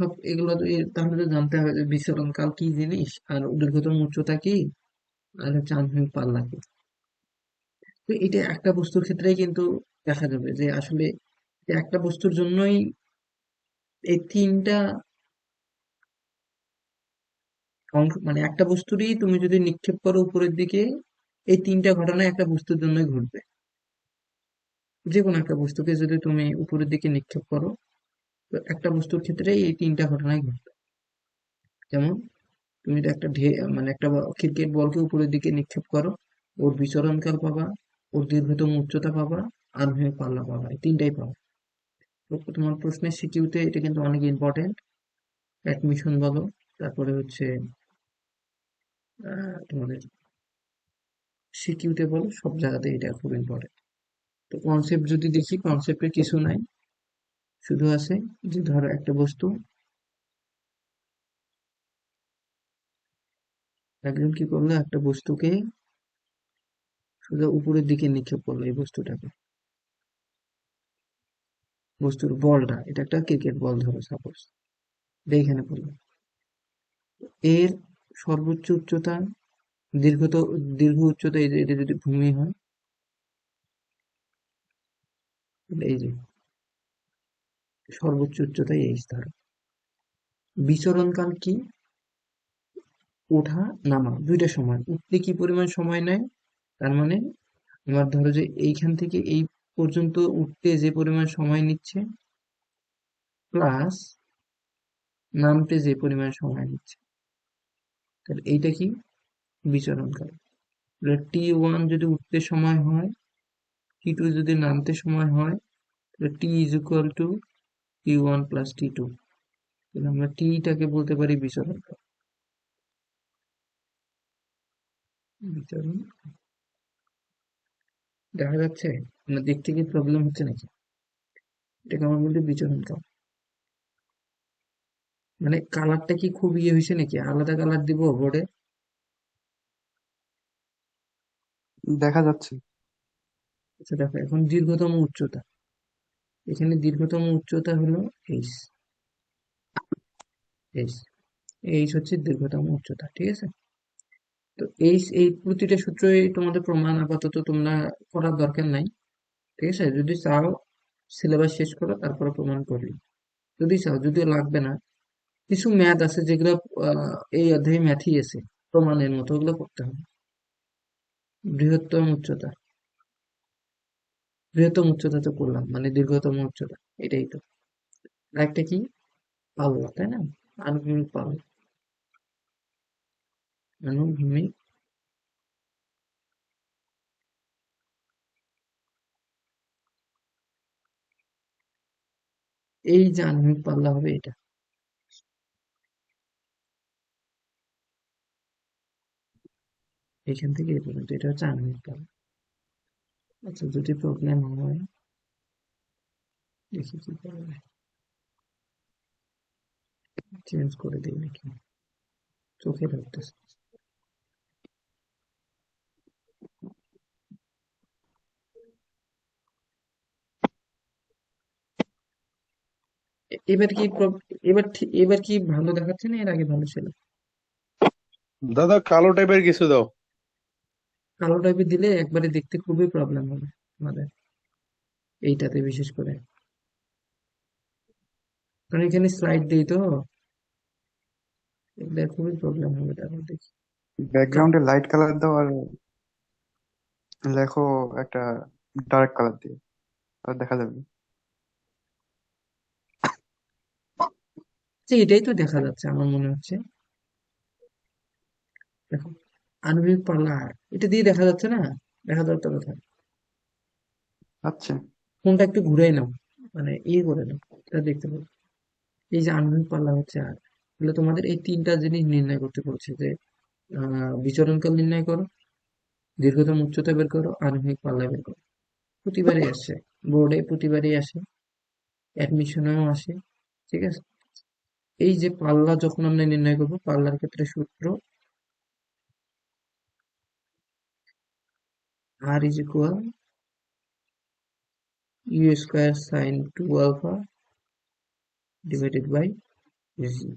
সব এগুলো তো তাহলে তো জানতে হবে যে বিচরণ কাল কি জিনিস, আর দীর্ঘতম উচ্চতা কি, আর হচ্ছে আনুভূমিক পাল্লা কি। তো এটা একটা বস্তুর ক্ষেত্রেই কিন্তু দেখা যাবে যে আসলে যে একটা বস্তুর জন্যই এই তিনটা অংশ, মানে একটা বস্তুরই তুমি যদি নিক্ষেপ করো উপরের দিকে, এই তিনটা ঘটনা একটা বস্তুর জন্যই ঘটবে। যে কোনো একটা বস্তুকে যদি তুমি উপরের দিকে নিক্ষেপ করো, তো একটা বস্তুর ক্ষেত্রেই এই তিনটা ঘটনাই ঘটবে। যেমন তুমি যদি একটা মানে একটা ক্রিকেট বলকে উপরের দিকে নিক্ষেপ করো, ওর বিচরণকাল পাবা, ওর দীর্ঘতম উচ্চতা পাবা, আনুভূমিক পাল্লা পাবা, এই তিনটাই পাবা। তো তোমার প্রশ্নের সিকিউতে এটা কিন্তু অনেক ইম্পর্টেন্ট। অ্যাডমিশন বলো, তারপরে হচ্ছে তোমাদের সিকিউতে বলো, সব জায়গাতে এটা খুব ইম্পর্টেন্ট। তো কনসেপ্ট যদি দেখি, কনসেপ্টে কিছু নাই, শুধু আছে যে ধরো একটা বস্তু, একজন কি করলো, একটা বস্তুকে শুধু উপরের দিকে নিক্ষেপ করলো, এই বস্তুটাকে, বস্তুর বলটা, এটা একটা ক্রিকেট বল ধরো সাপোজ, এইখানে পড়লো, এর সর্বোচ্চ উচ্চতা, দীর্ঘত দীর্ঘ উচ্চতা, এটা যদি ভূমি হয়, তাহলে এই যে সর্বোচ্চ উচ্চতায় এই ধরো, বিচরণকাল কি, ওঠা নামা দুইটা সময়, উঠতে কি পরিমাণ সময় নেয়, তার মানে আমার ধরো যে এইখান থেকে এই পর্যন্ত উঠতে যে পরিমাণ সময় নিচ্ছে, প্লাস নামতে যে পরিমাণ সময় নিচ্ছে, তাহলে এইটা কি, বিচরণকাল। T1 যদি উঠতে সময় হয়, T2 যদি নামতে সময় হয়, তাহলে T is equal two T1 plus T2। তাহলে আমরা টিটাকে বলতে পারি বিচরণকাল। বিচরণ, দেখা যাচ্ছে আমরা দেখতে কি প্রবলেম হচ্ছে নাকি? এটাকে আমরা বলি বিচরণকাল। মানে কালারটা কি খুব ইয়ে হয়েছে নাকি, আলাদা কালার দিব বোর্ডে? দেখা যাচ্ছে। আচ্ছা দেখো, এখন দীর্ঘতম উচ্চতা, এখানে দীর্ঘতম উচ্চতা হলো এইচ, এইচ, এইচ হচ্ছে দীর্ঘতম উচ্চতা, ঠিক আছে। তো এইচ, এই প্রতিটা সূত্রই তোমাদের প্রমাণ, আপাতত তোমরা করার দরকার নাই, ঠিক আছে। যদি চাও সিলেবাস শেষ করো তারপরে প্রমাণ করলি, যদি চাও, যদিও লাগবে না। কিছু ম্যাথ আছে যেগুলো এই অধ্যায়ে ম্যাথই আছে, প্রমাণের মতো, ওগুলো করতে হবে। বৃহত্তম উচ্চতা, বৃহত্তম উচ্চতা তো করলাম, মানে দীর্ঘতম উচ্চতা, এটাই তো। আরেকটা কি, পাল্লা, তাই না? আনুভূমিক পাল্লা, আনুভূমিক, এই যে আনুভূমিক পাল্লা হবে এটা, এখান থেকে এই পর্যন্ত, এটা হচ্ছে আনুভূমিক পাল্লা। আচ্ছা যদি প্রবলেম হয়, দেখি কি করা যায়, চেঞ্জ করে দিই নাকি, চোখে ধরতেছে। এবার কি এবার কি ভালো দেখাচ্ছে না, এর আগে ভালো ছিল? দাদা কালো টাইপের কিছু দাও। কালো টাইপের দিলে একবারে দেখতে খুবই প্রবলেম হবে আমাদের, এইটাতে বিশেষ করে, কারণ এখানে স্লাইড দিই তো, এগুলো খুবই প্রবলেম হবে, তারপর দেখি। যাক, ব্যাকগ্রাউন্ডে লাইট কালার দাও আর লেখো একটা ডার্ক কালার দিয়ে, আর দেখা যাবে। যে এটাই তো দেখা যাচ্ছে আমার মনে হচ্ছে, দেখো, আণবিক পাল্লা, এটা দিয়ে দেখা যাচ্ছে না, দেখা যাচ্ছে কথা। আচ্ছা। ফোনটা একটু ঘুরাই নাও, মানে ইয়ে করে নাও, এটা দেখতে পাবো। এই যে আণবিক পাল্লা হচ্ছে, আর তাহলে তোমাদের এই তিনটা জিনিস নির্ণয় করতে বলছে যে বিচরণকাল নির্ণয় করো, দীর্ঘতম উচ্চতা বের করো, আণবিক পাল্লা বের করো। প্রতিবারই আসে, বোর্ডে প্রতিবারই আসে, অ্যাডমিশনেও আসে, ঠিক আছে। এই যে পাল্লা যখন আমরা নির্ণয় করবো, পাল্লার ক্ষেত্রে সূত্র R is equal you square sine 2 alpha divided by G,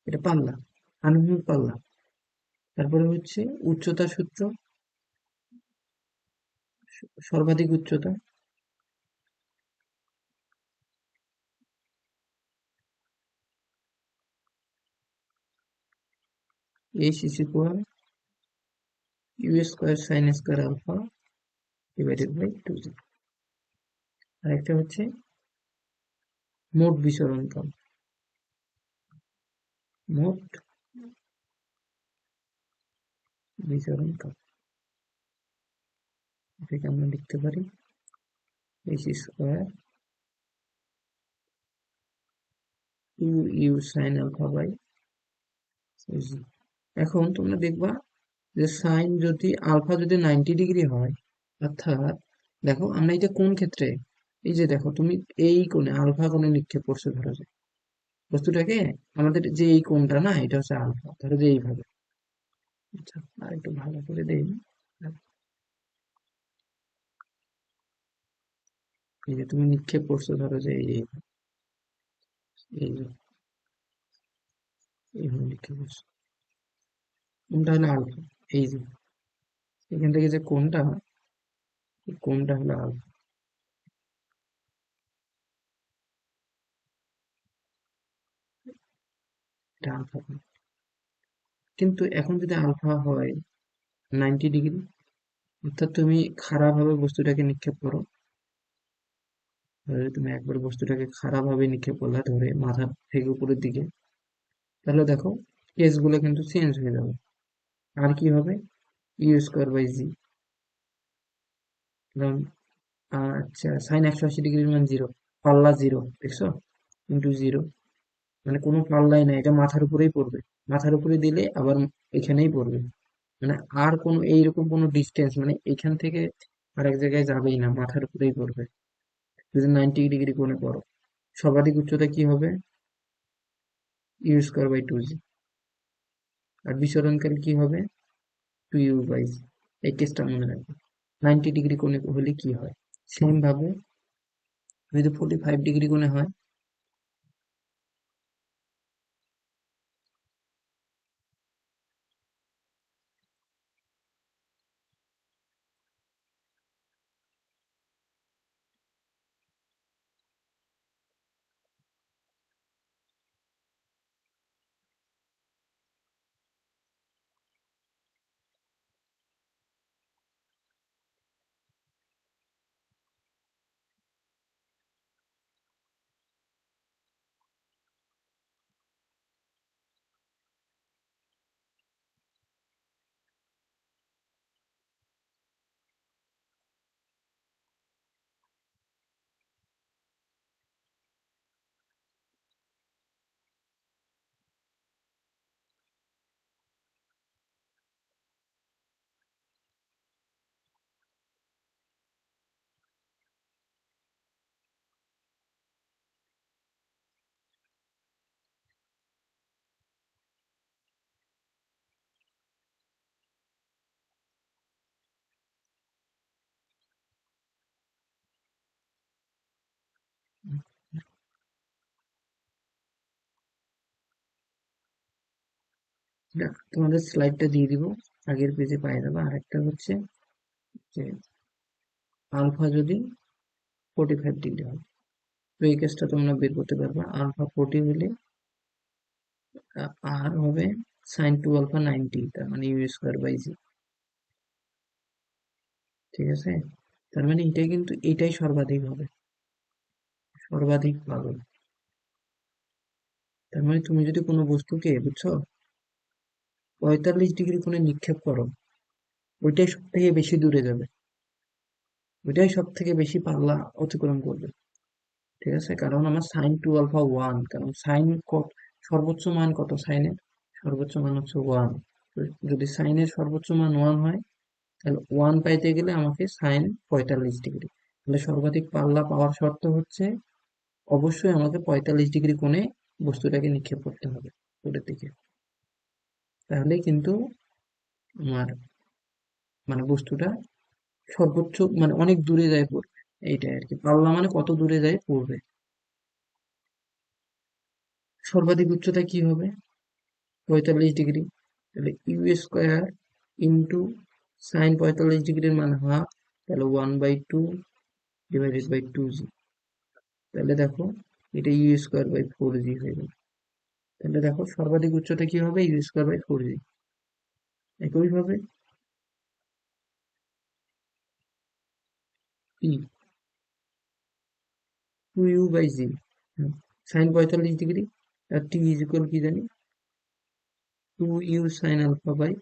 এটা পাল্লা, আনুভূমিক পাল্লা। তারপরে হচ্ছে উচ্চতা সূত্র, সর্বাধিক উচ্চতা, H is equal you square sine square alpha divided by 2j। আরেকটা হচ্ছে মোট বিচরণ কাল, মোট বিচরণ কাল, এটাকে আমরা লিখতে পারি H square 2u sine alpha by j। এখন তোমরা দেখবা যে সাইন যদি আলফা যদি 90 ডিগ্রি হয়, অর্থাৎ দেখো আমরা এটা কোন ক্ষেত্রে, এই যে দেখো তুমি এই কোণে আলফা কোণে নিক্ষেপ করছো, ধরো যে বস্তুটাকে, আমাদের যে এই কোণটা না, এটা হচ্ছে আলফা, ধরো যে এইভাবে। আচ্ছা, আর একটু ভালো করে দেই। এই যে তুমি নিক্ষেপ করছো, ধরো যে এই যে এইভাবে নিক্ষেপ করছো, কোনটা হলো আলফা, এই যে এখান থেকে যে কোণটা, এই কোণটা হলো আলফা, এটা আলফা কোণ। কিন্তু এখন যদি আলফা হয় 90 ডিগ্রি, অর্থাৎ তুমি খাড়া ভাবে বস্তুটাকে নিক্ষেপ করো, ধরো তুমি একবার বস্তুটাকে খাড়া ভাবে নিক্ষেপ করলা, ধরে মাথা থেকে উপরের দিকে, তাহলে দেখো কেস গুলো কিন্তু চেঞ্জ হয়ে যাবে। আর কি হবে, ইউ স্কোয়ার বাই জি। কারণ আচ্ছা, সাইন 180 ডিগ্রির মান জিরো, পাল্লা জিরো, দেখছো, ইন্টু জিরো, মানে কোনো পাল্লাই নাই, এটা মাথার উপরেই পড়বে, মাথার উপরে দিলে আবার এখানেই পড়বে, মানে আর কোনো এইরকম কোনো ডিস্টেন্স, মানে এখান থেকে আরেক জায়গায় যাবেই না, মাথার উপরেই পড়বে। যদি 90 ডিগ্রি কোণে পড়ো, সর্বাধিক উচ্চতা কি হবে, ইউ স্কোয়ার বাই 2j। আর বিচরণকাল কি হবে, 2u বাই j। এই কেসটা মনে রাখবে, 90 ডিগ্রি কোণে হলে কি হয়। সেম ভাবে যদি 45 ডিগ্রি কোণে হয়, তোমাদের স্লাইডটা দিয়ে দিব, আগের পেজে পাই যাবে। আরেকটা হচ্ছে যে আলফা যদি 45 ডিগ্রি হয়, তো এই কেসটা তোমরা বের করতে পারবে, আলফা 40 হলে আর হবে সাইন 2 আলফা 90, তার মানে ইউ স্কোয়ার বাই জি। ঠিক আছে, তার মানে এটাই কিন্তু এটাই সর্বাধিক হবে, সর্বাধিক পাবে। তার মানে তুমি যদি কোনো বস্তুকে, বুঝছো, 45 ডিগ্রি কোণে নিক্ষেপ করো, ওইটাই সব থেকে বেশি দূরে যাবে, ওইটাই সব থেকে বেশি পাল্লা অতিক্রম করবে। ঠিক আছে, কারণ আমার সাইন 2 আলফা 1, কারণ সাইন কত, সর্বোচ্চ মান কত সাইনের, সর্বোচ্চ মান হচ্ছে 1। যদি সাইনের সর্বোচ্চ মান 1 হয়, তাহলে 1 পাইতে গেলে আমাকে সাইন 45 ডিগ্রি, তাহলে সর্বাধিক পাল্লা পাওয়ার শর্ত হচ্ছে অবশ্যই আমাকে 45 ডিগ্রি কোণে বস্তুটাকে নিক্ষেপ করতে হবে উপরের দিকে, তাহলেই কিন্তু আমার মানে বস্তুটা সর্বোচ্চ মানে অনেক দূরে যায় পড়বে। এইটাই আর কি, পাল্লা মানে কত দূরে যায় পড়বে। সর্বাধিক উচ্চতা কি হবে? 45 ডিগ্রি। তাহলে ইউ স্কোয়ার ইন্টু সাইন 45 ডিগ্রির মান হাফ, তাহলে 1/2 ডিভাইডেড বাই 2g। তাহলে দেখো এটা ইউ স্কোয়ার বাই 4g হয়ে গেল। তাহলে দেখো সর্বাধিক উচ্চতা কি হবে? U square by 4g। একইভাবে পি 2u/g, সাইন 45 ডিগ্রি, আর টি ইজ ইকুয়াল কি জানি? 2u সাইন আলফা বাই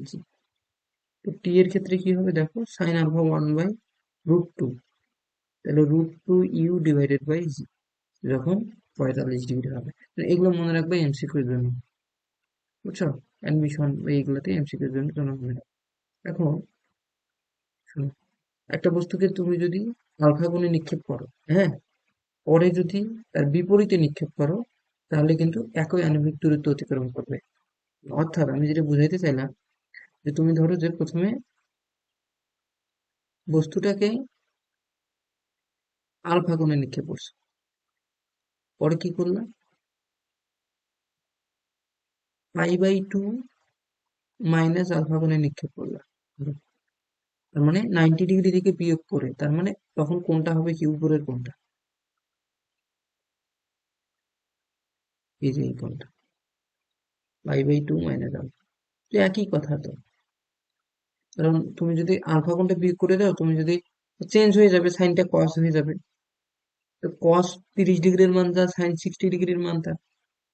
জি। তো টি এর ক্ষেত্রে কি হবে দেখো, সাইন আলফা 1/√2, তাহলে √2u ডিভাইডেড বাই জি যখন 45 ডিগ্রি হবে। তো এগুলো মনে রাখবে এমসিকিউ এর জন্য, বুঝছো? অ্যাডমিশন এইগুলোতে এমসিকিউ এর জন্য জানা হবে না। এখন শোনো, একটা বস্তুকে তুমি যদি আলফা কোণে নিক্ষেপ করো, হ্যাঁ, পরে যদি তার বিপরীতে নিক্ষেপ করো, তাহলে কিন্তু একই আণবিক দূরত্ব অতিক্রম করবে। অর্থাৎ আমি যেটা বুঝাইতে চাইলাম, যে তুমি ধরো যে প্রথমে বস্তুটাকে আলফা কোণে নিক্ষেপ করছো, পরে কি করলা? π/2 মাইনাস আলফা কোণে নিক্ষেপ করলা। তার মানে 90 ডিগ্রি থেকে বিয়োগ করে, তার মানে তখন কোনটা হবে কি, উপরের কোনটা? এই যে এই কোনটা, π/2 মাইনাস আলফা। তো একই কথা তো, কারণ তুমি যদি আলফা কোণটা বিয়োগ করে দাও, তুমি যদি চেঞ্জ হয়ে যাবে, সাইনটা কস হয়ে যাবে। তো কস 30 ডিগ্রির মান যা, সাইন 60 ডিগ্রির মান তা।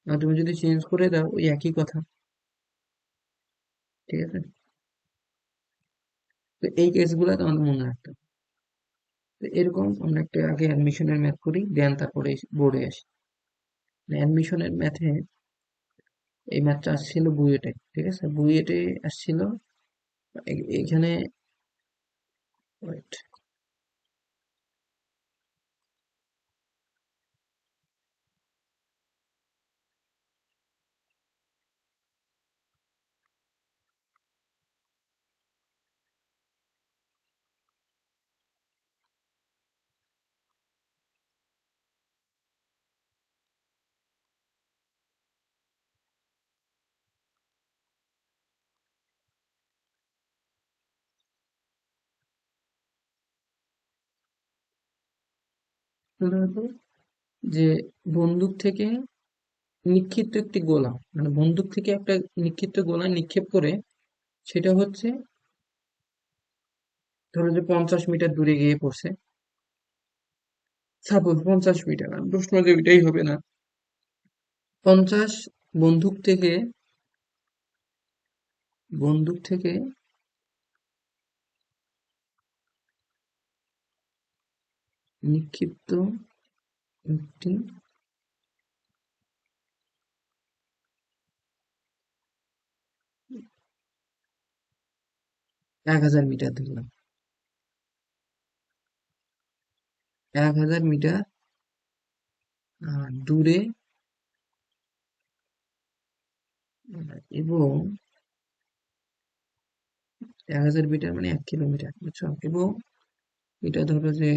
আর তুমি যদি চেঞ্জ করে দাও, ওই একই কথা। ঠিক আছে? তো এই কেসগুলো তোমাদের মনে রাখতে হবে। তো এরকম আমরা একটা আগে অ্যাডমিশনের ম্যাথ করি, দেন তারপরে বোর্ডে আসি। অ্যাডমিশনের ম্যাথে এই ম্যাথটা আসছিল বুয়েটে, ঠিক আছে? বুয়েটে আসছিল। এখানে wait, ধরো যে বন্দুক থেকে নিক্ষিপ্ত একটি গোলা, মানে বন্দুক থেকে একটা নিক্ষিপ্ত গোলা নিক্ষেপ করে, সেটা হচ্ছে ধরো যে 50 মিটার দূরে গিয়ে পড়ছে। সাপোজ 50 মিটার, প্রশ্ন যে ওইটাই হবে না। 50 বন্দুক থেকে বন্দুক থেকে নিক্ষিপ্ত একটি 1000 মিটার ধরলাম, 1000 মিটার দূরে, এবং 1000 মিটার মানে 1 কিলোমিটার, বুঝছো? এবং এটা ধরো যে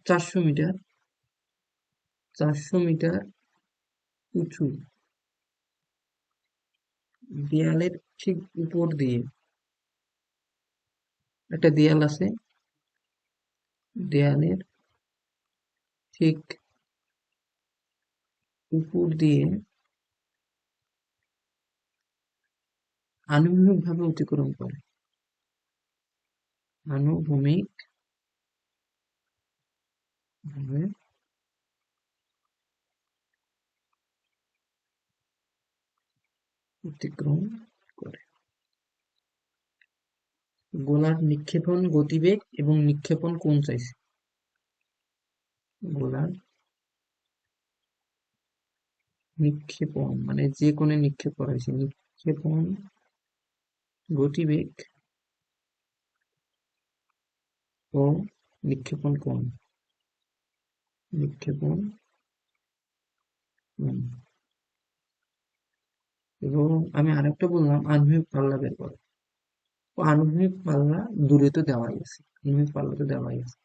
400 মিটার, 400 মিটার উঁচু দেয়ালের ঠিক উপর দিয়ে, একটা দেয়াল আছে, দেয়ালের ঠিক উপর দিয়ে আনুভূমিক ভাবে অতিক্রম করে, আনুভূমিক ভাবে অতিক্রম করে। গোলার নিক্ষেপণ গতিবেগ এবং নিক্ষেপণ কোণ চাইছে। গোলার নিক্ষেপণ মানে যে কোণে নিক্ষেপ করা হয়েছে, নিক্ষেপণ গতিবেগ ও নিক্ষেপণ কোণ, নিক্ষেপণ কোণ। এবং আমি আরেকটা বললাম আনুভূমিক পাল্লা বের করো। ও আনুভূমিক পাল্লা দূরে তো দেওয়াই আছে, তুমি পারলে তো দেওয়াই আছে,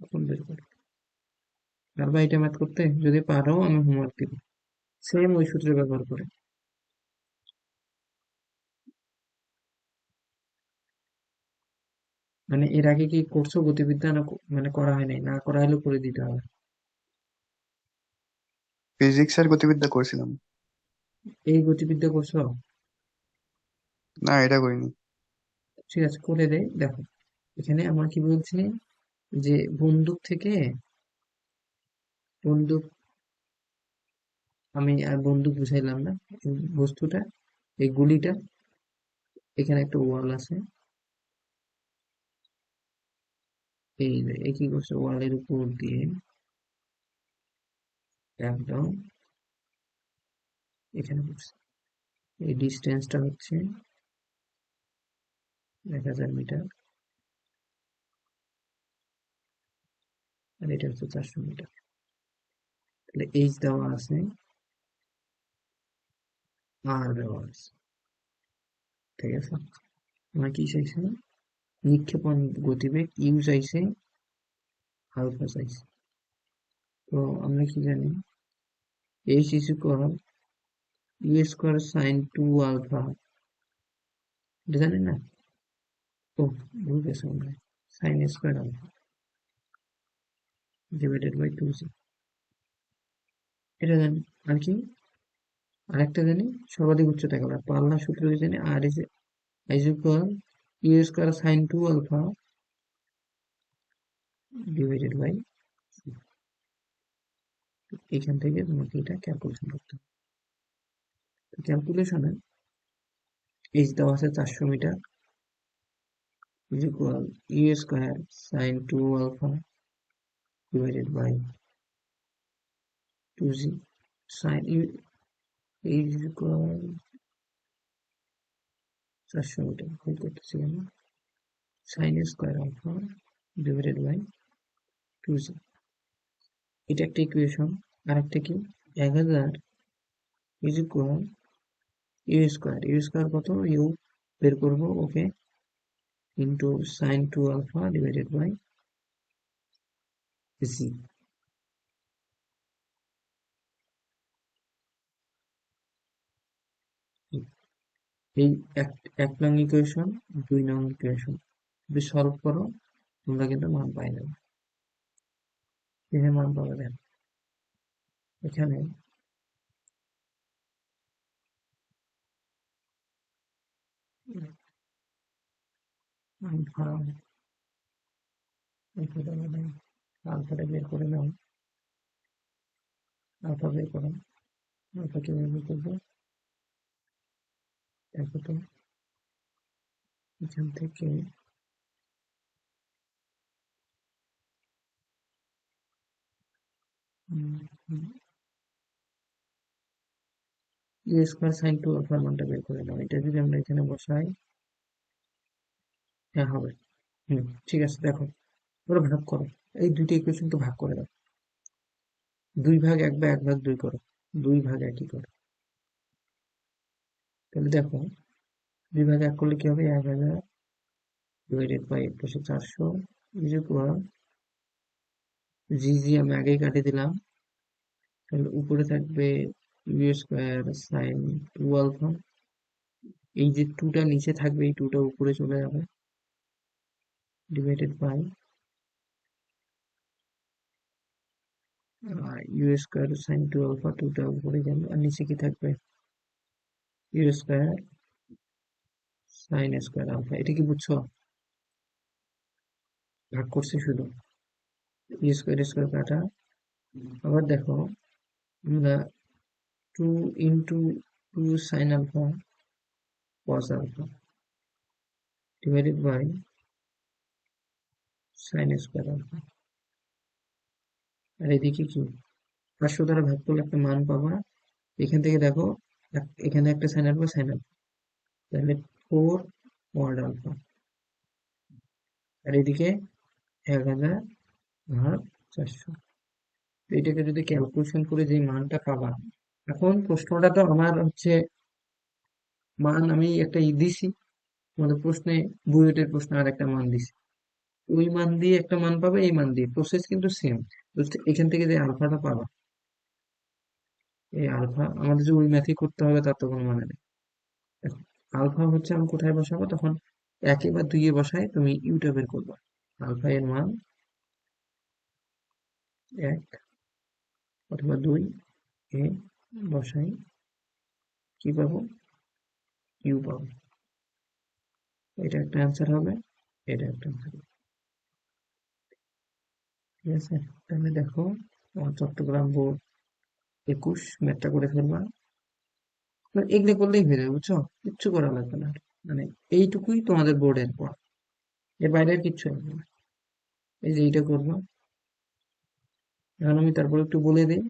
এখন বের করো। পারবা এটা ম্যাথ করতে? যদি পারো আমি হোমওয়ার্ক দিব, সেম ওই সূত্র ব্যবহার করে। মানে এর আগে কি করছো গতিবিদ্যা, না মানে করা হয় নাই? না করা হলে করে দিতে হবে। ফিজিক্স আর গতিবিদ্যা করছিলাম। এই গতিবিদ্যা করছো? না, এটা করিনি। ঠিক আছে, করে দেই, দেখো। এখানে আমরা কি বলছি, যে বন্দুক থেকে, বন্দুক, আমি আর বন্দুক বুঝাইলাম না, এই বস্তুটা, এই গুলিটা, এখানে একটা ওয়াল আছে, এই যে এ কি করছে, ওয়ালের উপর দিয়ে একদম এখানে করছে। এই ডিস্টেন্সটা হচ্ছে 1000 মিটার, আর এটা হচ্ছে 400 মিটার। তাহলে এইচ দেওয়া আছে, আর দেওয়া আছে, ঠিক আছে। আমরা কি চাইছে, নিক্ষেপণ গতিবেগ ইউ চাইছে, আলফা চাইছে। তো আমরা কি জানি, H is equal you square sine 2 alpha, এটা জানি না? ও, ভুল গেছে মনে হয়, sine square alpha divided by 2 এটা জানি। আর কি, আরেকটা জানি, সর্বাধিক উচ্চতা কত, পাল্লা সূত্র জানি, R is equal you square sine 2 alpha divided by, এখান থেকে তোমাকে এটা ক্যালকুলেশন করতে হবে। ক্যালকুলেশনে এইচ দেওয়া আছে 400 metre, is equal you square sine 2 alpha divided by 2 sine U, H is equal 400 metre, ভুল করতেছি কেন, sine square alpha divided by 2 এটা একটা ইকুয়েশন। আর একটা কি, 1000 ইজ ইকুয়াল ইউ স্কোয়ার কত, ইউ বের করবো, okay, into sine 2 alpha divided by G. এই এক এক নং ইকুয়েশন, 2 নং ইকুয়েশন যদি সলভ করো, তোমরা কিন্তু মান পাই যাবে। কিভাবে মান পাবে দেন, এখানে আলফা, আলফাটা মানে, আলফাটা বের করে নাও, আলফা বের করো। আলফা কিভাবে বের করবো, দেখো তো, এখান থেকে ইউ স্কোয়ার সাইন 2 আলফার মানটা বের করে নাও। এটা যদি আমরা এখানে বসাই, হ্যাঁ হবে। ঠিক আছে, দেখো, ওরা ভাগ করো, এই দুইটা ইকুয়েশন তো ভাগ করে দাও, 2 ভাগ 1 বা 1 ভাগ 2 করো, 2 ভাগ 1ই করো। তাহলে দেখো, 2 ভাগ 1 করলে কি হবে, 1000 ডিভাইডেড বাই 400 ইজ ইকুয়াল, জি আমি আগেই কাটিয়ে দিলাম, তাহলে উপরে থাকবে ইউ স্কোয়ার সাইন 2 আলফা, এই যে 2টা নিচে থাকবে, এই 2টা উপরে চলে যাবে, divided by u square sine 2 alpha, 2টা উপরে যাবে, আর নিচে কি থাকবে, u square sine square alpha. এটা কি বুঝছো, ভাগ করছে শুধু, ইউ স্কোয়ার স্কোয়ার কাটা। আবার দেখো, আমরা 2 into 2 sine alpha cos alpha divided by sine square alpha, আর এদিকে কি, 500 দ্বারা ভাগ করলে একটা মান পাবা। এখান থেকে দেখো, এখানে একটা সাইন আলফা, সাইন আলফা, তাহলে 4 মড আলফা, আর এদিকে 1000 ভাগ 400। তো এটাকে যদি ক্যালকুলেশন করে যে মানটা পাবা, এখন প্রশ্নটা তো আমার হচ্ছে, মান আমি একটা দিছি, তোমাদের প্রশ্নে, বুয়েটের প্রশ্নে আর একটা মান দিছি, ওই মান দিয়ে একটা মান পাবে, এই মান দিয়ে প্রসেস কিন্তু সেম। এখান থেকে যে আলফাটা পাবা, এই আলফা আমাদের যে ওই ম্যাথই করতে হবে তার তো কোনো মানে নেই। দেখো, আলফা হচ্ছে আমি কোথায় বসাবো তখন, একে বা দুইয়ে বসায় তুমি ইউটা বের করবা। আলফা এর মান 1 অথবা 2 এ বসাই কি পাবো, ইউ পাবো। এটা একটা অ্যান্সার হবে, এটা একটা অ্যান্সার হবে। ঠিক আছে, তাহলে দেখো আমার চট্টগ্রাম বোর্ড 21 ম্যাথটা করে ফেলবা। মানে এগুলো করলেই হয়ে যাবে, বুঝছো, কিচ্ছু করা লাগবে না আর। মানে এইটুকুই তোমাদের বোর্ডের পর, এর বাইরে আর কিচ্ছু লাগবে না। এই যে এইটা করবো, এখন আমি তারপর একটু বলে দিই।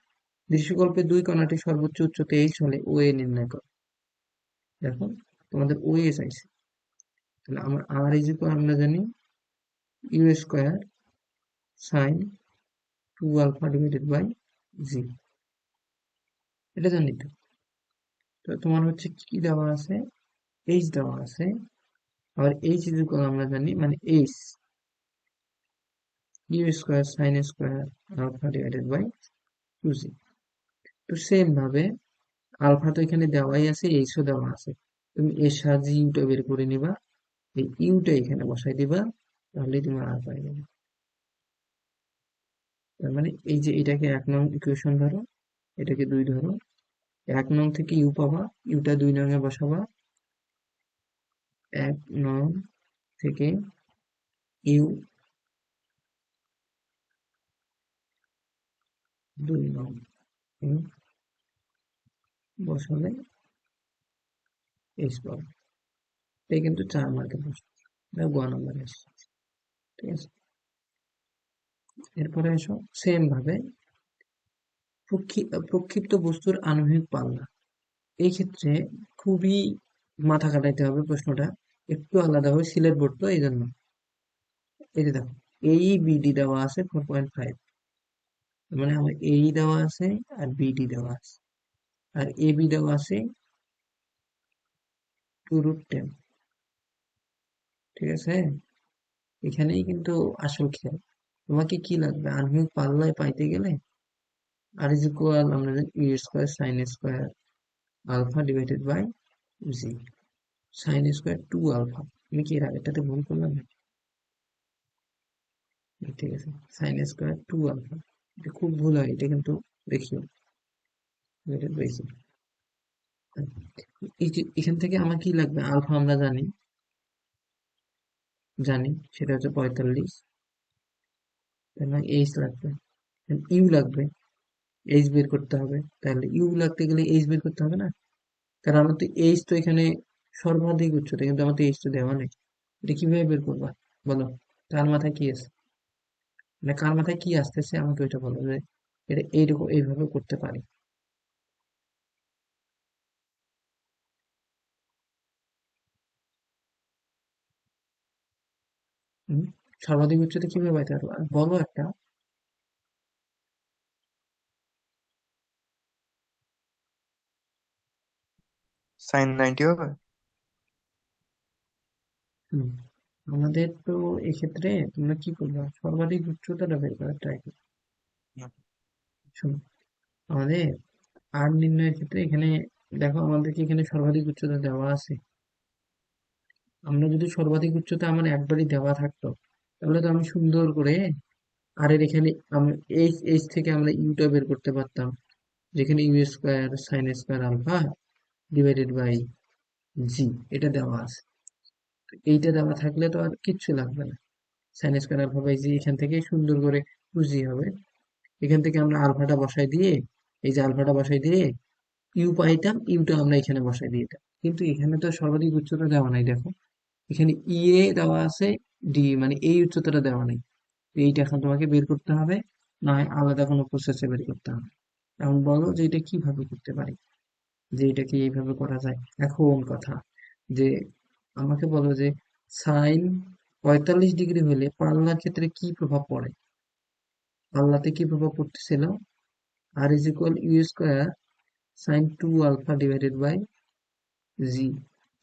দৃশ্যকল্পে দুই কণাটি সর্বোচ্চ উচ্চতা এইচ হলে ও এ নির্ণয় করো। দেখো, তোমাদের ও এ চাইছে, তাহলে আমার আর ইজ ইকুয়াল আমরা জানি U square sine 2 alpha divided by G, এটা জানি তো। তো তোমার হচ্ছে কি দেওয়া আছে, এইচ দেওয়া আছে। আবার এইচ ইজ ইকুয়াল আমরা জানি মানে H U square sine square alpha divided by 2জি। তো সেম ভাবে আলফা তো এখানে দেওয়াই আছে, এইচও দেওয়া আছে, তুমি এর সাহায্যে ইউটা বের করে নিবা, এই ইউটা এখানে বসাই দিবা, তাহলে তুমি আর পাই যাবে। তার মানে এই যে এটাকে 1 নং ইকুয়েশন ধরো, এটাকে 2 ধরো, 1 নং থেকে ইউ পাবা, ইউটা 2 নং এ বসাবা, 1 নং থেকে ইউ 2 নং এ বসালে এইচ পাবো। এটা কিন্তু 4 মার্কের প্রশ্ন, এটা 1 নম্বরে আসছে। ঠিক আছে, এরপরে এসো সেম ভাবে প্রক্ষিপ্ত বস্তুর আণবিক পাল্লা। এই ক্ষেত্রে খুবই মাথা খাটাইতে হবে প্রশ্নটা, একটু আলাদা হবে, সিলেট বোর্ড তো এই জন্য। এই যে দেখো, এই বিডি দেওয়া আছে 4.5, মানে আমার এই দেওয়া আছে আর বিডি দেওয়া আছে, আর এ বি দেওয়া আছে 2√10। ঠিক আছে, এখানেই কিন্তু আসল খেল। তোমাকে কি লাগবে, আণবিক পাল্লায় পাইতে গেলে আর ইজ ইকুয়াল আমরা u square sine square alpha divided by g, sine square 2 alpha. আমি কি এর আগেরটাতে ভুল করলাম নাকি? ঠিক আছে, সাইন স্কোয়ার 2 আলফা, এটা খুব ভুল হয়, এটা কিন্তু দেখিও ডিভাইডেড বাই জি। এই যে এখান থেকে আমার কি লাগবে, আলফা আমরা জানি, জানি সেটা হচ্ছে 45, তাই না, এইচ লাগবে, ইউ লাগবে, এইচ বের করতে হবে, তাহলে ইউ লাগতে গেলে এইচ বের করতে হবে না, কারণ আমার তো এইচ তো এখানে সর্বাধিক উচ্চতা, কিন্তু আমার তো এইচ তো দেওয়া নেই। এটা কিভাবে বের করবা বলো, কার মাথায় কি আছে, মানে কার মাথায় কি আসতেছে আমাকে ওইটা বলো, যে এটা এইরকম এইভাবে করতে পারি। হুম, সর্বাধিক উচ্চতা কিভাবে পাইতে পারবো বলো একটা। সাইন 90 হবে। হুম, আমাদের তো এক্ষেত্রে তোমরা কি করবা, সর্বাধিক উচ্চতাটা বের করার ট্রাই করো। হুম। শোনো, আমাদের আর নির্ণয়ের ক্ষেত্রে এখানে দেখো, আমাদেরকে এখানে সর্বাধিক উচ্চতা দেওয়া আছে। আমরা যদি সর্বাধিক উচ্চতা আমার একবারই দেওয়া থাকতো, তাহলে তো আমি সুন্দর করে আর এর এখানে আমরা এইচ এইচ থেকে আমরা ইউটা বের করতে পারতাম, যেখানে U square sine square alpha divided by G, এটা দেওয়া আছে। এইটা দেওয়া থাকলে তো আর কিচ্ছু লাগবে না, সাইন স্কোয়ার আলফা বাই জি এখান থেকে সুন্দর করে বুঝি হবে। এখান থেকে আমরা আলফাটা বসাই দিয়ে, এই যে আলফাটা বসাই দিয়ে ইউ পাইতাম, ইউটা আমরা এখানে বসাই দিতাম। কিন্তু এখানে তো সর্বাধিক উচ্চতা দেওয়া নাই, দেখো এখানে ই এ দেওয়া আছে, ডি মানে এই উচ্চতাটা দেওয়া নেই। এইটা এখন তোমাকে বের করতে হবে, না হয় আলাদা কোনো প্রসেসে বের করতে হবে। এখন বলো যে এটা কিভাবে করতে পারি, যে এটা কি এইভাবে করা যায়। এখন কথা যে আমাকে বলো যে সাইন 45 ডিগ্রি হলে পাল্লার ক্ষেত্রে কি প্রভাব পড়ে, পাল্লাতে কি প্রভাব পড়তেছিল, R is equal you square sine 2 alpha divided by G.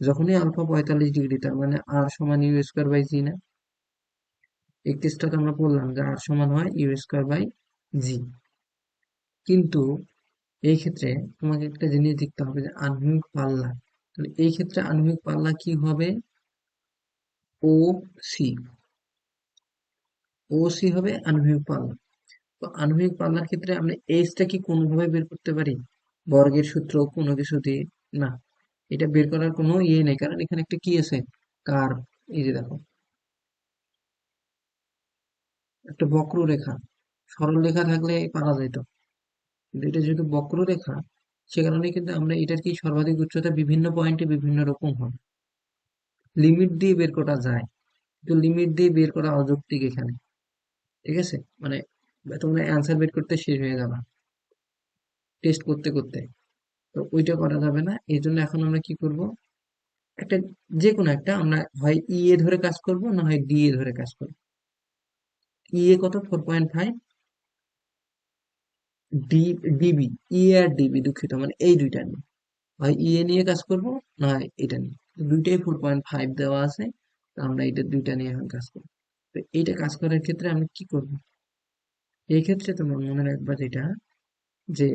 যখনই আলফা 45 ডিগ্রি, তার মানে আর সমান ইউ স্কোয়ার বাই জি না। এই কেসটা তো আমরা বললাম যে আর সমান হয় ইউ স্কোয়ার বাই জি। কিন্তু এই ক্ষেত্রে তোমাকে একটা জিনিস দেখতে হবে যে আণবিক পাল্লা, তাহলে এই ক্ষেত্রে আণবিক পাল্লা কি হবে? ও সি, ও সি হবে আণবিক পাল্লা। তো আণবিক পাল্লার ক্ষেত্রে আমরা এইচটা কি কোনোভাবে বের করতে পারি বর্গের সূত্র কোনো কিছু দিয়ে? না, এটা বের করার কোনো ইয়ে নেই, কারণ এখানে একটা কি আছে, কার্ভ। এই যে দেখো, একটা বক্ররেখা, সরল রেখা থাকলে পারা যেত, কিন্তু এটা যেহেতু বক্ররেখা, সে কারণে কিন্তু আমরা এটার কি সর্বাধিক উচ্চতা বিভিন্ন পয়েন্টে বিভিন্ন রকম হয়। লিমিট দিয়ে বের করা যায়, কিন্তু লিমিট দিয়ে বের করা অযৌক্তিক এখানে। ঠিক আছে, মানে তোমরা অ্যান্সার বের করতে শেষ হয়ে যাবে টেস্ট করতে করতে, তো ওইটা করা যাবে না। এই জন্য এখন আমরা কি করব, একটা যে কোনো একটা আমরা হয় ই এ ধরে কাজ করব, না হয় ডি এ ধরে কাজ করব। ই এ কত, 4.5, ডি ডিবি, ই এ আর ডিবি, দুঃখিত, মানে এই দুইটা নিয়ে হয় ই এ নিয়ে কাজ করব, না হয় এটা নিয়ে। তো দুইটাই 4.5 দেওয়া আছে, তো আমরা এটা দুইটা নিয়ে এখন কাজ করব। তো এইটা কাজ করার ক্ষেত্রে আমরা কি করব, এই ক্ষেত্রে তোমার মনে রাখবা যেটা, যে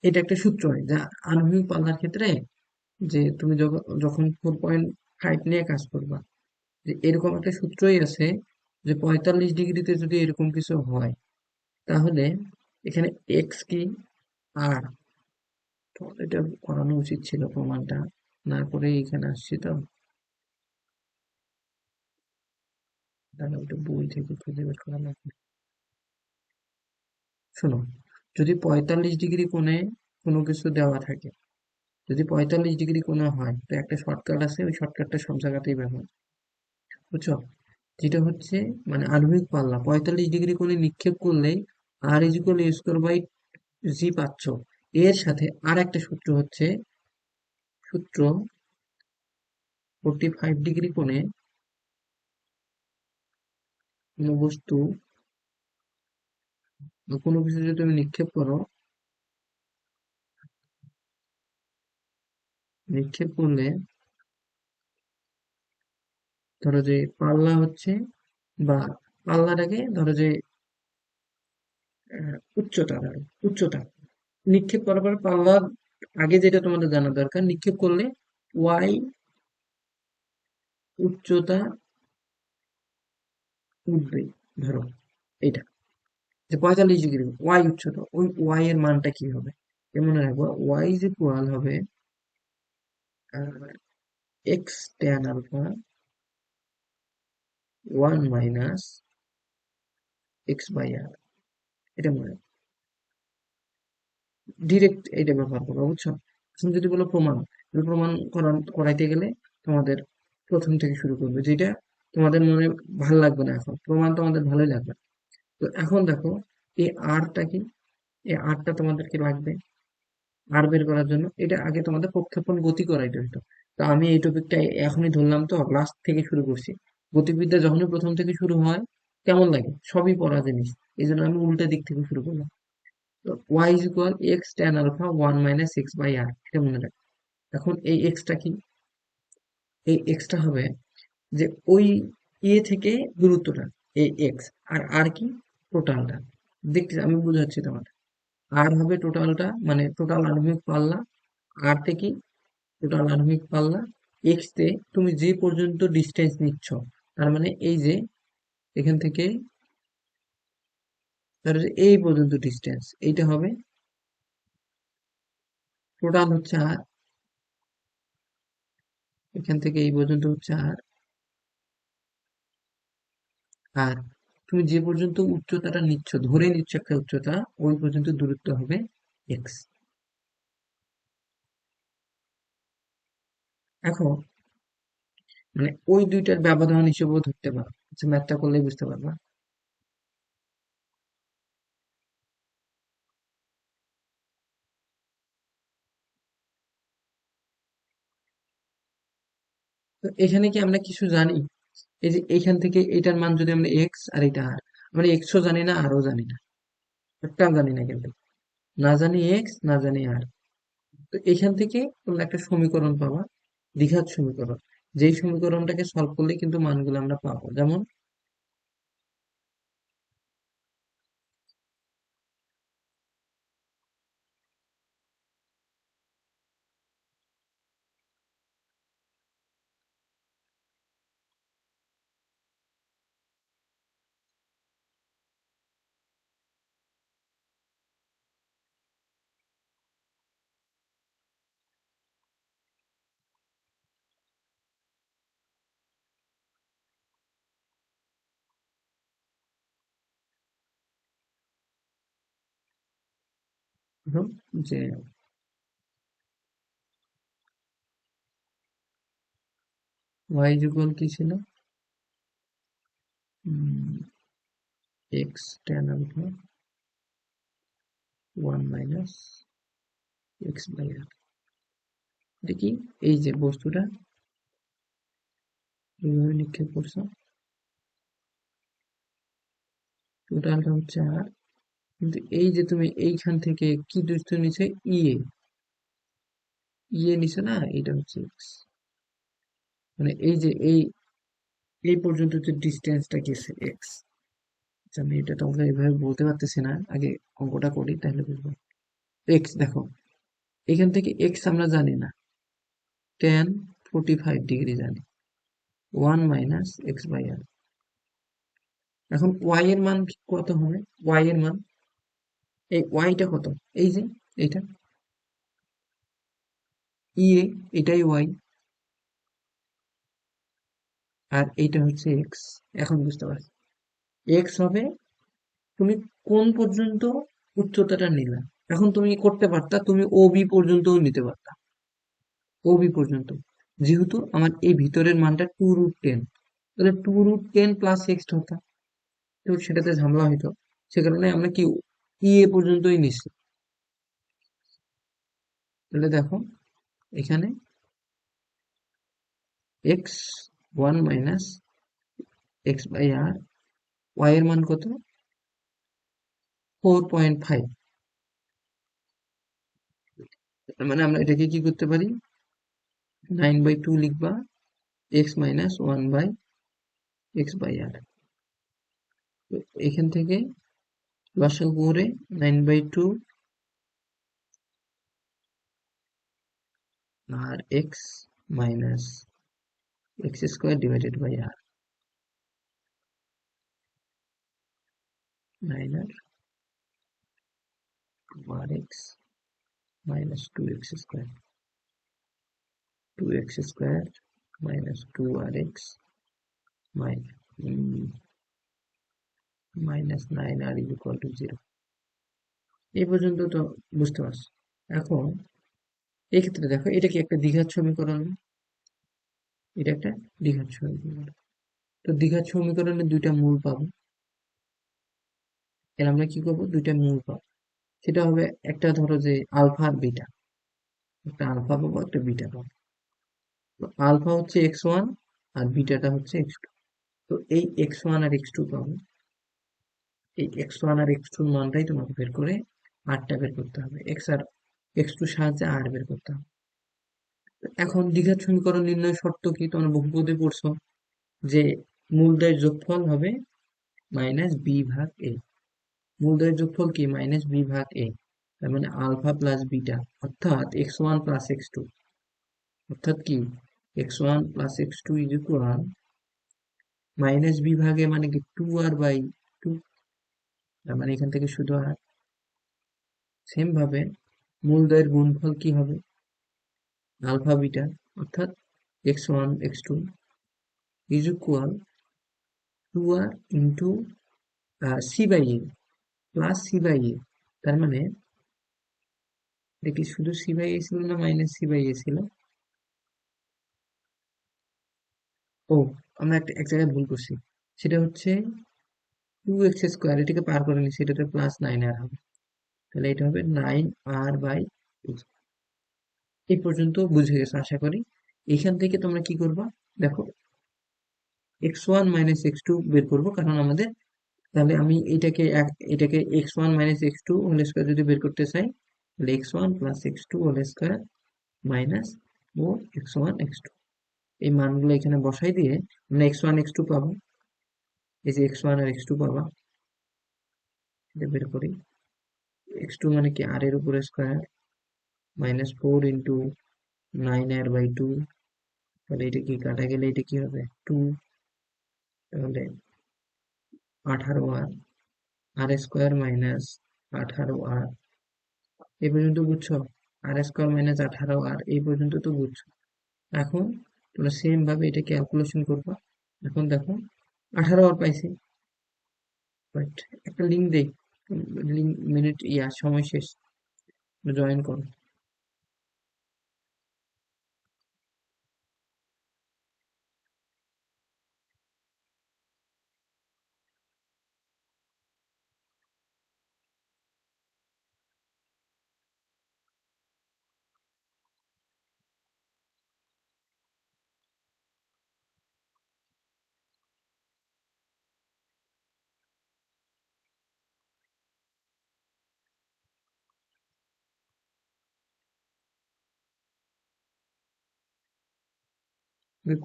এটা একটা সূত্র হয় যা আণবিক পাল্লার ক্ষেত্রে, যে তুমি যখন 4.5 নিয়ে কাজ করবা, যে এরকম একটা সূত্রই আছে, যে 45 ডিগ্রিতে যদি এরকম কিছু হয়, তাহলে এখানে এক্স কি, আর তো এটা করানো উচিত ছিল, প্রমাণটা না করে এখানে আসছি তো, তাহলে ওটা বই থেকে খুঁজে বের করা লাগবে। শোনো, যদি 45 ডিগ্রি কোণে কোনো কিছু দেওয়া থাকে, যদি 45 ডিগ্রি কোণে হয়, তো একটা শর্টকাট আছে, ওই শর্টকাটটা সব জায়গাতেই ব্যবহার, বুঝছো? যেটা হচ্ছে, মানে আণবিক পাল্লা 45 ডিগ্রি কোণে নিক্ষেপ করলেই R is equal A square by G পাচ্ছ। এর সাথে আর একটা সূত্র হচ্ছে, সূত্র 45 ডিগ্রি কোণে কোনো বস্তু বা কোনো কিছু যদি তুমি নিক্ষেপ করো, নিক্ষেপ করলে ধরো যে পাল্লা হচ্ছে, বা পাল্লাটাকে ধরো যে উচ্চতা, ধরো উচ্চতা, নিক্ষেপ করার পর পাল্লার আগে যেটা তোমাদের জানা দরকার, নিক্ষেপ করলে ওয়াই উচ্চতা উঠবে, ধরো এটা, যে 45 ডিগ্রি ওয়াই উচ্চতা, ওই ওয়াই এর মানটা কি হবে? এ মনে রাখবো, ওয়াই ইজ ইকুয়াল হবে X tan alpha 1 - X by R. এটা মনে রাখবো, ডিরেক্ট এটা ব্যবহার করবো, বুঝছো? এখন যদি বলো প্রমাণ, তাহলে প্রমাণ করাইতে গেলে তোমাদের প্রথম থেকে শুরু করবে, যেটা তোমাদের মনে ভাল লাগবে না, এখন প্রমাণ তোমাদের ভালোই লাগবে। তো এখন দেখো, এই আরটা কি, এই আরটা তোমাদেরকে লাগবে আর বের করার জন্য। এটা আগে তোমাদের প্রক্ষেপণ গতি করাইতে হতো, তো আমি এই টপিকটা এখনই ধরলাম, তো লাস্ট থেকে শুরু করছি। গতিবিদ্যা যখনই প্রথম থেকে শুরু হয় কেমন লাগে, সবই পড়া জিনিস, এই জন্য আমি উল্টা দিক থেকে শুরু করলাম। তো Y is equal x tan alpha 1 - X by R, এটা মনে রাখ। এখন এই এক্সটা কি, এই এক্সটা হবে যে ওই ইয়ে থেকে দূরত্বটা, এই এক্স, আর আর কি, টোটালটা। দেখতে আমি বুঝাচ্ছি তোমাদের, আর হবে টোটালটা, মানে টোটাল আণবিক পাল্লা, আর থেকে টোটাল আণবিক পাল্লা, এক্স তে তুমি যে পর্যন্ত ডিস্টেন্স নিচ্ছ, তার মানে এই যে এখান থেকে ধরো যে এই পর্যন্ত ডিস্টেন্স, এইটা হবে টোটাল হচ্ছে আর, এখান থেকে এই পর্যন্ত হচ্ছে আর, আর তুমি যে পর্যন্ত উচ্চতাটা নিচ্ছ, ধরে নিচ্ছ একটা উচ্চতা, ওই পর্যন্ত দূরত্ব হবে এক্স। এখন মানে ওই দুইটার ব্যবধান হিসেবেও ধরতে পারো, আচ্ছা ম্যাথটা করলেই বুঝতে পারবা। তো এখানে কি আমরা কিছু জানি, এই যে এখান থেকে এটার মান যদি আমরা এক্স আর এটা আর, আমরা এক্সও জানি না আরও জানি না, একটাও জানি না কিন্তু, না জানি এক্স না জানি আর। তো এখান থেকে তোমরা একটা সমীকরণ পাবা, দ্বিঘাত সমীকরণ, যেই সমীকরণটাকে সলভ করলে কিন্তু মানগুলো আমরা পাবো, যেমন ধরো যে y ইজ ইকুয়াল কি ছিল, X tan alpha 1 minus x by R. এটা কি, এই যে বস্তুটা এইভাবে নিক্ষেপ করছো, টোটালটা হচ্ছে আর, কিন্তু এই যে তুমি এইখান থেকে কি বস্তু নিচে ইয়ে ইয়ে নিচে না, এটা হচ্ছে এক্স। মানে এই যে এই পর্যন্ত যে ডিস্টেন্সটা গেছে এক্স। আমি এটা তোমাকে এইভাবে বলতে পারতেছি না, আগে অঙ্কটা করি তাহলে বুঝবো। এক্স দেখো, এখান থেকে এক্স আমরা জানি না, tan 45 ডিগ্রি জানি, 1 মাইনাস এক্স বাই আর। এখন ওয়াই এর মান কত হবে, ওয়াই এর মান, এই ওয়াইটা কত, এই যে এইটা ইয়ে, এটাই ওয়াই, আর এইটা হচ্ছে এক্স। এখন বুঝতে পারছি এক্স হবে, তুমি কোন পর্যন্ত উচ্চতাটা নিলা। এখন তুমি করতে পারতা, তুমি ও বি পর্যন্তও নিতে পারতা, ও বি পর্যন্ত। যেহেতু আমার এই ভিতরের মানটা 2√10, তাহলে 2√10 প্লাস এক্স হতো, তো সেটাতে ঝামেলা হইতো। সে কারণে আমরা কি ই এ পর্যন্তই নিচ্ছি। তাহলে দেখো এখানে x 1 minus x by r, y এর মান কত, 4.5। মানে আমরা এটাকে কি করতে পারি, 9/2 লিখবা, X minus 1 by X by R. এখান থেকে লসাগু করে 9/2 R X minus X square divided by R, 9 R 2 R X minus 2 X square, 2 X square minus 2 R X minus 9 R is equal to 0। এই পর্যন্ত তো বুঝতে পারছো। এখন এই ক্ষেত্রে দেখো, এটা কি একটা দ্বিঘাত সমীকরণ না? এটা একটা দ্বিঘাত সমীকরণ। তো দ্বিঘাত সমীকরণের দুইটা মূল পাবো, এর আমরা কি করবো, দুইটা মূল পাবো। সেটা হবে, একটা ধরো যে আলফা আর বিটা, একটা আলফা পাবো একটা বিটা পাবো। তো আলফা হচ্ছে x1 আর বিটাটা হচ্ছে x2। তো এই x1 আর x2 পাবো, এই x1 আর x2 এর মানটাই তোমাকে বের করে আরটা বের করতে হবে, x আর x2 সাহায্যে আর বের করতে হবে। এখন দ্বিঘাত সমীকরণ নির্ণয় শর্ত কি, তোমরা বহুপদে পড়ছো, যে মূলদের যোগফল হবে মাইনাস বি ভাগ এ। মূলদের যোগফল কি, মাইনাস বি ভাগ এ। তার মানে আলফা প্লাস বিটা, অর্থাৎ x1 প্লাস x2, অর্থাৎ কি x1 plus x2 is equal minus b ভাগে, মানে কি 2r/2। তার মানে এখান থেকে শুধু আর। সেম ভাবে মূলদ্বয়ের গুণফল কি হবে, আলফা বিটা, অর্থাৎ x1 x2 is equal 2r into C by A plus C by A. তার মানে এটা কি শুধু সি বাই এ ছিল না মাইনাস সি বাই এ ছিল? ও, আমরা এক জায়গায় ভুল করছি, সেটা হচ্ছে 2x স্কোয়ার, এটাকে পার করে নিচ্ছি, এটাতে প্লাস 9r হবে, তাহলে এটা হবে 9r/2। এই পর্যন্ত বুঝে গেছো আশা করি। এখান থেকে তোমরা কি করবা, দেখো x1 মাইনাস x2 বের করবো, কারণ আমাদের, তাহলে আমি এটাকে x1 minus x2 whole square যদি বের করতে চাই, তাহলে x1 plus x2 whole square minus ও x1 x2, এই মানগুলো এখানে বসাই দিয়ে আমরা x1 x2 পাবো। এই যে x1 আর x2 পাবা, এটা বের করি। x2 মানে কি আর এর উপরে স্কোয়ার, মাইনাস 4 ইন্টু 9r/2, তাহলে এটা কি কাটা গেলে এটা কি হবে 2, তাহলে 18r, আর স্কোয়ার মাইনাস 18r। এই পর্যন্ত বুঝছো, আর স্কোয়ার মাইনাস 18r, এই পর্যন্ত তো বুঝছো। এখন তোমরা সেম ভাবে এটা ক্যালকুলেশন করবা। এখন দেখো 18r পাইছি, বাট একটা লিঙ্ক দেই, লিঙ্ক মিনিট সময় শেষ। জয়েন করো।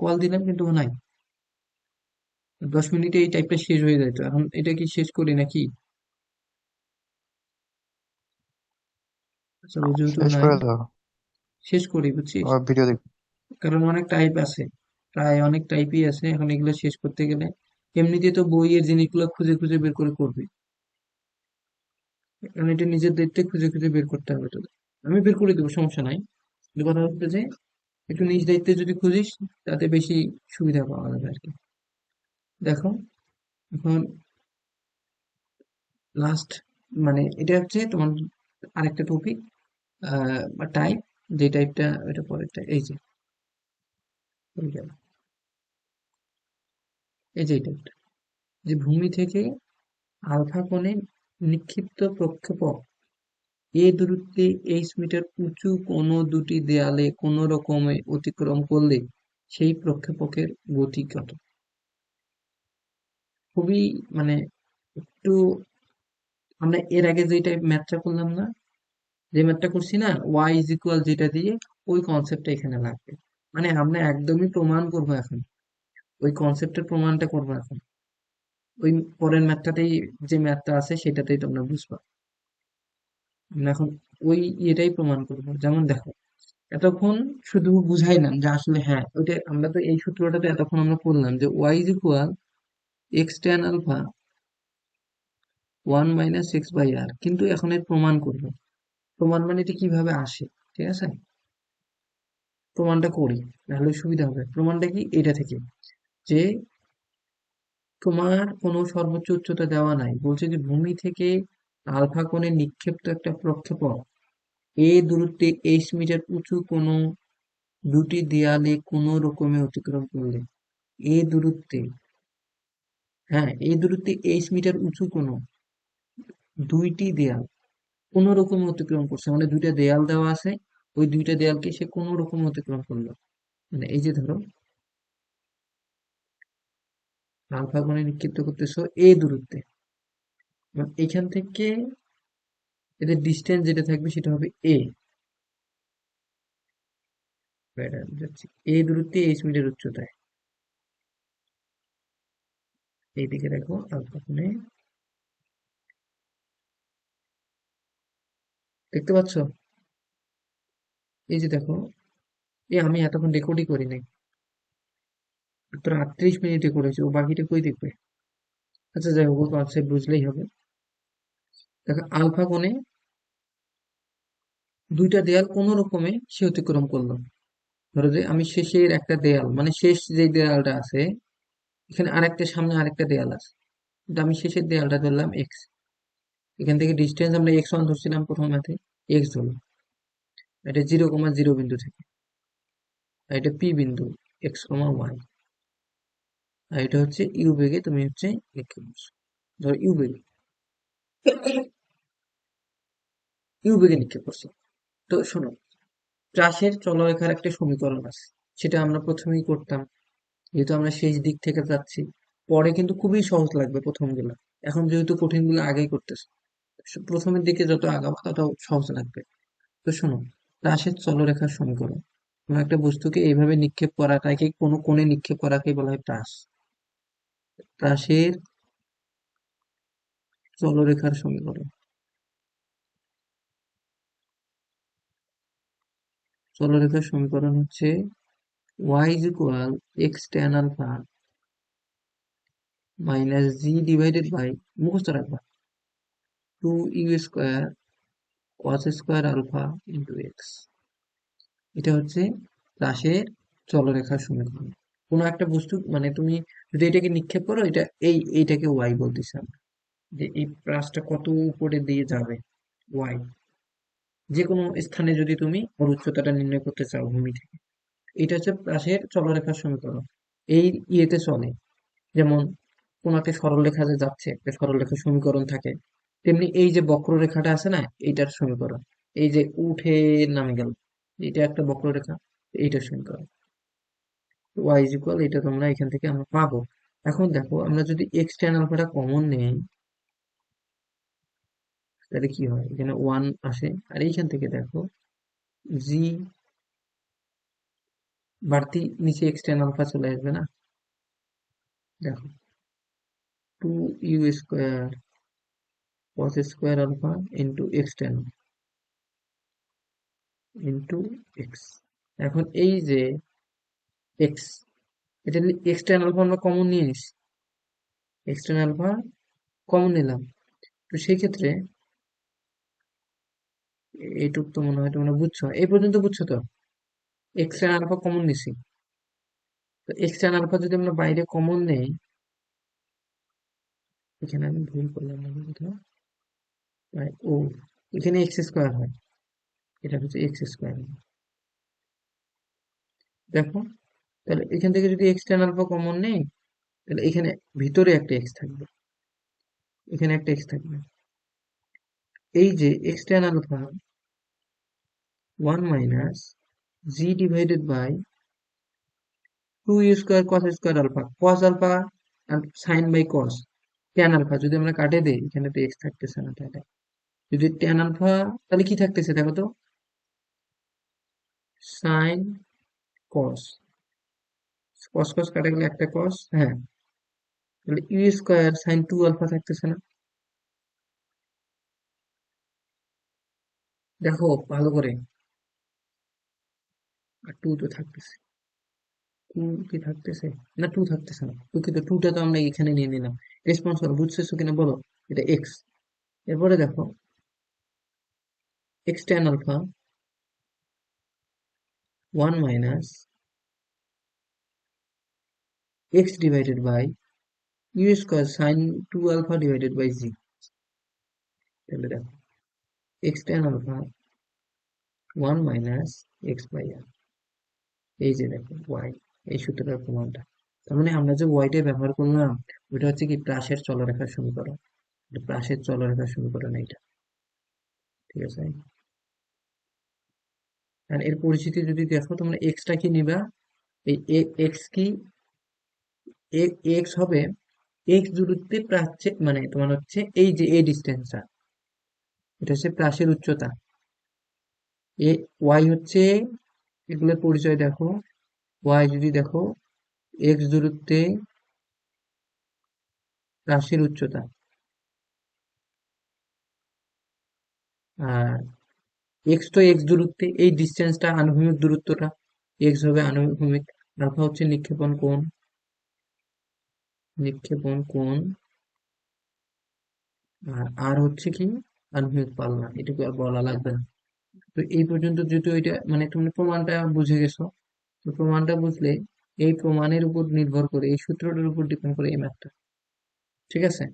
কল দিলাম কিন্তু ও নাই। 10 মিনিটে এই টাইপটা শেষ হয়ে যায়, তো এখন এটা কি শেষ করি নাকি? আচ্ছা, ও যেহেতু শেষ নাই, করে দাও, শেষ করি বুঝছিস। আবার ভিডিও দেখ। কারণ অনেক টাইপ আছে, প্রায় অনেক টাইপই আছে, এখন এগুলো শেষ করতে গেলে এমনিতে তো বইয়ের জিনিসগুলো খুঁজে খুঁজে বের করে করবি, কারণ এটা নিজের দায়িত্বে খুঁজে খুঁজে বের করতে হবে তোদের। আমি বের করে দেবো, সমস্যা নাই, কিন্তু কথা হচ্ছে যে একটু নিজ দায়িত্বে যদি খুঁজিস তাতে বেশি সুবিধা পাওয়া যাবে আর কি। দেখো, এখন লাস্ট, মানে এটা হচ্ছে তোমার আরেকটা টপিক বা টাইপ, যে টাইপটা এটা পরেরটা, এই যে এই গেল, এই যে এই টাইপটা, যে ভূমি থেকে আলফা কোণে নিক্ষিপ্ত প্রক্ষেপক এ দূরত্বে মিটার উঁচু কোনো দুটি দেয়ালে কোনো রকমে অতিক্রম করলে সেই প্রক্ষেপকের গতি কত? খুবই, মানে একটু, আমরা এর আগে যে টাইপ ম্যাথটা করলাম না, যে ম্যাথটা করছি না, ওয়াই ইজ ইকুয়াল যেটা দিয়ে, ওই কনসেপ্টটা এখানে লাগবে। মানে আমরা একদমই প্রমাণ করবো এখন, ওই কনসেপ্টের প্রমাণটা করবো এখন। ওই পরের ম্যাথটাতেই, যে ম্যাথটা আছে সেটাতেই তোমরা বুঝবা। আমরা এখন ওই ইয়েটাই প্রমাণ করবো। যেমন দেখো, এতক্ষণ শুধু বুঝাইলাম যে আসলে হ্যাঁ ওইটা, আমরা তো এই সূত্রটা তো এতক্ষণ আমরা করলাম যে y is equal x tan alpha 1 - x/r, কিন্তু এখন এর প্রমাণ করবো। প্রমাণ মানে এটা কিভাবে আসে, ঠিক আছে, প্রমাণটা করি, তাহলে সুবিধা হবে। প্রমাণটা কি, এটা থেকে, যে তোমার কোনো সর্বোচ্চ উচ্চতা দেওয়া নাই, বলছে যে ভূমি থেকে আলফা কোণে নিক্ষেপ্ত একটা প্রক্ষেপক এ দূরত্বে মিটার উঁচু কোনো দুটি দেয়ালে কোনো রকমে অতিক্রম করলে, এ দূরত্বে, হ্যাঁ এই দূরত্বে মিটার উঁচু কোনো দুইটি দেয়াল কোনো রকমে অতিক্রম করছে, মানে দুইটা দেয়াল দেওয়া আছে, ওই দুইটা দেয়ালকে সে কোনো রকম অতিক্রম করলো। মানে এই যে ধরো, আলফা কোণে নিক্ষিপ্ত করতেছো এ দূরত্বে, মানে এখান থেকে এদের ডিস্টেন্স যেটা থাকবে সেটা হবে এ, যাচ্ছি এ দূরত্বে 8 মিটার উচ্চতায়। এইদিকে দেখো আলফা কোণে, দেখতে পাচ্ছ? এই যে দেখো, আমি এতক্ষণ রেকর্ডই করি নাই, মাত্র 38 মিনিটে করেছি, ও বাকিটা কই দেখবে। আচ্ছা যাই হোক, কনসেপ্ট বুঝলেই হবে। দেখো আলফা কোণে দুইটা দেয়াল কোন রকমে সে অতিক্রম করলো। ধরো যে আমি শেষের একটা দেয়াল, মানে শেষ যে দেয়ালটা আছে, এখানে আরেকটা সামনে আরেকটা দেয়াল আছে, কিন্তু আমি শেষের দেয়ালটা ধরলাম এক্স, এখান থেকে ডিস্টেন্স আমরা x1 ধরছিলাম প্রথম ম্যাথে, এক্স ধরলাম, এটা 0,0 বিন্দু থেকে, আর এটা পি বিন্দু, x, y, আর এটা হচ্ছে ইউ বেগে তুমি হচ্ছে লিখে বলছো। ধরো ইউ বেগে নিক্ষেপ করছো। তো শোনো, ত্রাসের চলরেখার একটা সমীকরণ আছে, সেটা আমরা প্রথমেই করতাম, যেহেতু আমরা শেষ দিক থেকে যাচ্ছি। পরে কিন্তু খুবই সহজ লাগবে প্রথম গুলা, এখন যেহেতু কঠিন গুলো আগেই করতেছে, প্রথমের দিকে যত আগাবো তত সহজ লাগবে। তো শোনো, ত্রাসের চলরেখার সমীকরণ, কোনো একটা বস্তুকে এইভাবে নিক্ষেপ করাটাকে, কোনো কোণে নিক্ষেপ করাকে বলা হয় ত্রাস। ত্রাসের চলরেখার সমীকরণ, চলরেখার সমীকরণ হচ্ছে y is equal x tan alpha minus g divided by, মুখস্থ রাখবা, 2u² cos square alpha into x. এটা হচ্ছে রাশের চলরেখার সমীকরণ। কোনো একটা বস্তু, মানে তুমি যদি এটাকে নিক্ষেপ করো, এটা এইটাকে ওয়াই বলতেছি আমরা, যে এই প্রাসটা কত উপরে দিয়ে যাবে, ওয়াই। যে কোনো স্থানে যদি তুমি ওর উচ্চতাটা নির্ণয় করতে চাও ভূমি থেকে। এটা হচ্ছে পাশের চলরেখার সমীকরণ। এই ইয়েতে চলে, যেমন কোন একটা সরলরেখা যে যাচ্ছে, একটা সরলরেখার সমীকরণ থাকে, তেমনি এই যে বক্ররেখাটা আছে না, এইটার সমীকরণ। এই যে উঠে নামে গেল, এটা একটা বক্ররেখা, এইটার সমীকরণ ওয়াই ইজ ইকুয়াল, এটা তোমরা এখান থেকে আমরা পাবো। এখন দেখো, আমরা যদি এক্স ট্যান আলফাটা কমন নেই, তাহলে কি হয়, এখানে ওয়ান আসে, আর এইখান থেকে দেখো জি বাড়তি নিচে এক্স ট্যান আলফা চলে আসবে না, দেখো 2u² cos square alpha into x tan into x. এখন এই যে এক্স, এটা এক্স ট্যান আলফা আমরা কমন নিয়ে নিছি, এক্স ট্যান আলফা কমন নিলাম। তো সেই ক্ষেত্রে এইটুক তো মনে হয় তোমরা বুঝছো, এই পর্যন্ত বুঝছো তো? এক্স ট্যান আলফা কমন নিছি, তো এক্স ট্যান আলফা যদি আমরা বাইরে কমন নেই, এখানে আমি ভুল করলাম না কোথাও, ও এখানে এক্স স্কোয়ার হয়, এটা হচ্ছে এক্স স্কোয়ার। দেখো, তাহলে এখান থেকে যদি এক্স ট্যান আলফা কমন নেই, তাহলে এখানে ভিতরে একটা এক্স থাকবে, এখানে একটা এক্স থাকবে। এই যে x tan alpha 1 minus g divided by 2u² cos square alpha, cos alpha আর sine by cos tan alpha যদি আমরা কাটে দেই, এখানে তো এক্স থাকতেছে না, তাহলে যদি ট্যান আলফা, তাহলে কি থাকতেছে দেখো তো, সাইন cos, cos cos কাটা গেলে একটা cos, হ্যাঁ, তাহলে u² সাইন 2 আলফা থাকতেছে না, দেখো ভালো করে, আর 2 তো থাকতেছে, 2 কি থাকতেছে, না 2 থাকতেছে না, দুঃখিত, 2টা তো আমরা এখানে নিয়ে নিলাম। রেসপন্স করো, বুঝতেছো কিনা বলো, এটা এক্স। এরপরে দেখো X tan alpha 1 minus X divided by u² sine 2 alpha divided by G. তাহলে দেখো X tan alpha 1 minus x by R, এই যে দেখো ওয়াই, এই সূত্রটার প্রমাণটা। তার মানে আমরা যে ওয়াইটা ব্যবহার করলাম, ওটা হচ্ছে কি প্রাসের চলরেখার সমীকরণ, এটা প্রাসের চলরেখার সমীকরণ এইটা, ঠিক আছে? আর এর পরিচিতি যদি দেখো, তোমরা এক্সটা কি নিবা, এই এক্স কি, এক্স হবে এক্স দূরত্বে প্রাচ্যে, মানে তোমার হচ্ছে এই যে এই ডিস্টেন্সটা, এটা হচ্ছে প্রাসের উচ্চতা। এ ওয়াই হচ্ছে, এগুলোর পরিচয় দেখো, ওয়াই যদি দেখো এক্স দূরত্বে প্রাসের উচ্চতা, আর এক্স তো এক্স দূরত্বে, এই ডিস্টেন্সটা আনুভূমিক দূরত্বটা, এক্স হবে আনুভূমিক, আলফা হচ্ছে নিক্ষেপণ কোণ, নিক্ষেপণ কোণ, আর আর হচ্ছে কি আনুভূমিক পালনা, এটুকু আর বলা লাগবে না। তো এই পর্যন্ত যেহেতু এটা মানে তুমি প্রমাণটা বুঝে গেছো, তো প্রমাণটা বুঝলে এই প্রমাণের উপর নির্ভর করে, এই সূত্রটার উপর ডিপেন্ড করে এই ম্যাথটা, ঠিক আছে?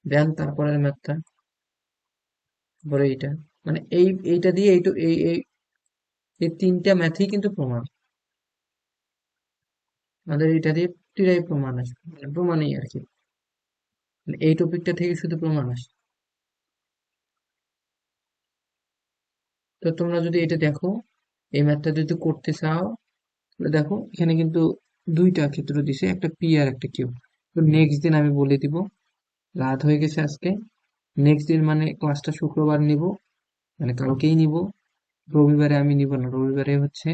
দেন তারপরের ম্যাথটা, তারপরে এইটা, মানে এইটা দিয়ে এইটু এই এই এই তিনটা ম্যাথই কিন্তু প্রমাণ, আমাদের এটা দিয়ে টিরাই প্রমাণ আসবে, মানে প্রমাণই আর কি, মানে এই টপিকটা থেকে শুধু প্রমাণ আসে। তো তোমরা যদি এটা দেখো, এই ম্যাথটা যদি করতে চাও, তাহলে দেখো এখানে কিন্তু দুইটা ক্ষেত্র দিছে, একটা পি আর একটা কিউ। তো নেক্সট দিন আমি বলে দিব, রাত হয়ে গেছে আজকে, নেক্সট দিন মানে ক্লাসটা শুক্রবার নিব, মানে কালকেই নিব, রবিবারে আমি নিব না, রবিবারে হচ্ছে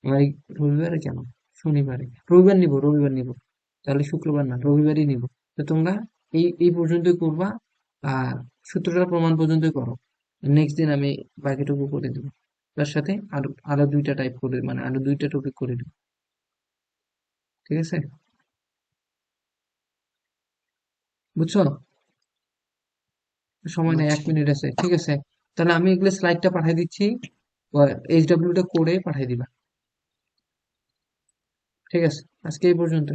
আমার রবিবারে কেন, শনিবারে, রবিবার নিব, তাহলে শুক্রবার না, রবিবারই নিব। তো তোমরা এই এই পর্যন্তই করবা, আর সূত্রটা প্রমাণ পর্যন্তই করো, নেক্সট দিন আমি বাকিটুকু করে দেবো, তার সাথে আরো আরো দুইটা টাইপ করে, মানে আরো দুইটা টপিক করে দেবো, ঠিক আছে? বুঝছো? সময় নেই, এক বুঝছি। মিনিট আছে, ঠিক আছে? তাহলে আমি এগুলো স্লাইডটা পাঠিয়ে দিচ্ছি, এইচডব্লিউটা করে পাঠিয়ে দিবা, ঠিক আছে? আজকে এই পর্যন্ত।